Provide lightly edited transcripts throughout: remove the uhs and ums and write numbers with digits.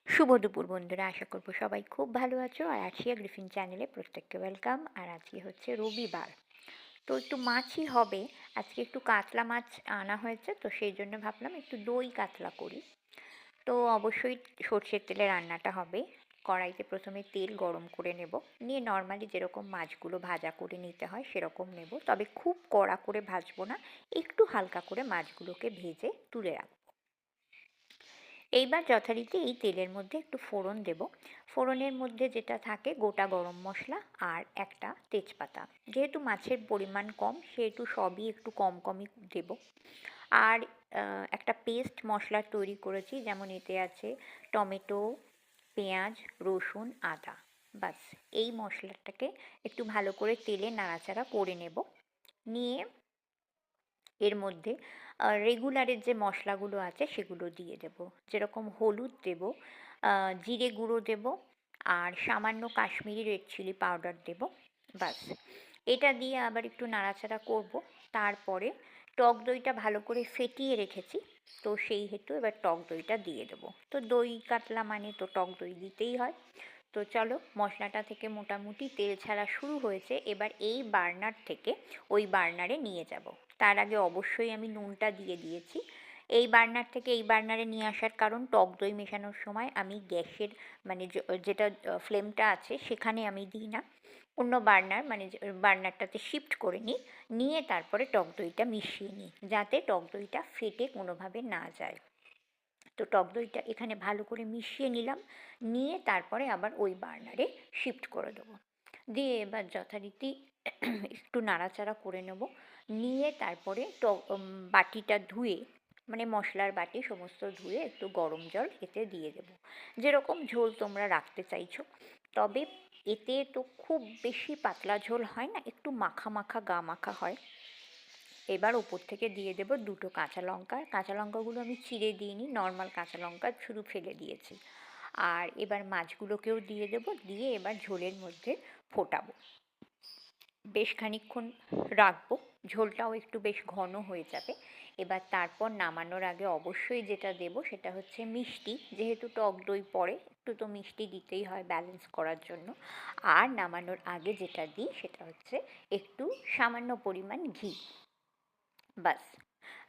শুভ দুপুর বন্ধুরা, আশা করব সবাই খুব ভালো আছো। আর আরশিয়া গ্রিফিন চ্যানেলে প্রত্যেককে ওয়েলকাম। আর আজকে হচ্ছে রবিবার, তো একটু মাছই হবে। আজকে একটু কাতলা মাছ আনা হয়েছে, তো সেই জন্য ভাবলাম একটু দই কাতলা করি। তো অবশ্যই সর্ষের তেলে রান্নাটা হবে। কড়াইতে প্রথমে তেল গরম করে নেব, নিয়ে নর্মালি যেরকম মাছগুলো ভাজা করে নিতে হয় সেরকম নেব, তবে খুব কড়া করে ভাজবো না, একটু হালকা করে মাছগুলোকে ভেজে তুলে রাখবো। এইবার যথারীতি এই তেলের মধ্যে একটু ফোড়ন দেব। ফোড়নের মধ্যে যেটা থাকে গোটা গরম মশলা আর একটা তেজপাতা। যেহেতু মাছের পরিমাণ কম সেহেতু সবই একটু কম কমই দেব। আর একটা পেস্ট মশলা তৈরি করেছি, যেমন এতে আছে টমেটো, পেঁয়াজ, রসুন, আদা। বাস, এই মশলাটাকে একটু ভালো করে তেলে নাড়াচাড়া করে নেব। নিয়ে এর মধ্যে রেগুলারের যে মশলাগুলো আছে সেগুলো দিয়ে দেব। যেরকম হলুদ দেব, জিরে গুঁড়ো দেব, আর সামান্য কাশ্মীরি রেড চিলি পাউডার দেব। বাস, এটা দিয়ে আবার একটু নাড়াচাড়া করব। তারপরে টক দইটা ভালো করে ফেটিয়ে রেখেছি, তো সেই হেতু এবার টক দইটা দিয়ে দেবো। তো দই কাতলা মানে তো টক দই দিতেই হয়। তো চলো, মশলাটা থেকে মোটামুটি তেল ছাড়া শুরু হয়েছে, এবার এই বার্নার থেকে ওই বার্নারে নিয়ে যাব। তার আগে অবশ্যই আমি নুনটা দিয়ে দিয়েছি। এই বার্নার থেকে এই বার্নারে নিয়ে আসার কারণ, টক দই মেশানোর সময় আমি গ্যাসের মানে যেটা ফ্লেমটা আছে সেখানে আমি দিই না, অন্য বার্নার মানে বার্নারটাতে শিফট করে নিই। নিয়ে তারপরে টক দইটা মিশিয়ে নিই, যাতে টক দইটা ফেটে কোনোভাবে না যায়। তো টক দইটা এখানে ভালো করে মিশিয়ে নিলাম, নিয়ে তারপরে আবার ওই বার্নারে শিফট করে দেবো। দিয়ে এবার যথারীতি একটু নাড়াচাড়া করে নেব। নিয়ে তারপরে বাটিটা ধুয়ে, মানে মশলার বাটি সমস্ত ধুয়ে একটু গরম জল এতে দিয়ে দেবো। যেরকম ঝোল তোমরা রাখতে চাইছো, তবে এতে তো খুব বেশি পাতলা ঝোল হয় না, একটু মাখা মাখা গা মাখা হয়। এবার ওপর থেকে দিয়ে দেবো দুটো কাঁচা লঙ্কা। কাঁচা লঙ্কাগুলো আমি চিড়ে দিইনি, নর্মাল কাঁচা লঙ্কা শুধু ফেলে দিয়েছি। আর এবার মাছগুলোকেও দিয়ে দেবো, দিয়ে এবার ঝোলের মধ্যে ফোটাবো, বেশ খানিকক্ষণ রাখবো। ঝোলটাও একটু বেশ ঘন হয়ে যাবে। এবার তারপর নামানোর আগে অবশ্যই যেটা দেবো সেটা হচ্ছে মিষ্টি। যেহেতু টক দই পড়ে, একটু তো মিষ্টি দিতেই হয় ব্যালেন্স করার জন্য। আর নামানোর আগে যেটা দিই সেটা হচ্ছে একটু সামান্য পরিমাণ ঘি। বাস,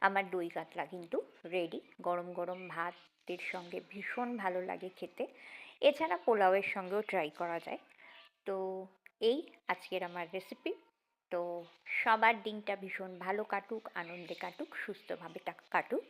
আমার দই কাতলা কিন্তু রেডি। গরম গরম ভাতের সঙ্গে ভীষণ ভালো লাগে খেতে। এছাড়া পোলাওয়ের সঙ্গেও ট্রাই করা যায়। তো এই আজকের আমার রেসিপি। তো সবার দিনটা ভীষণ ভালো কাটুক, আনন্দে কাটুক, সুস্থভাবে কাটুক।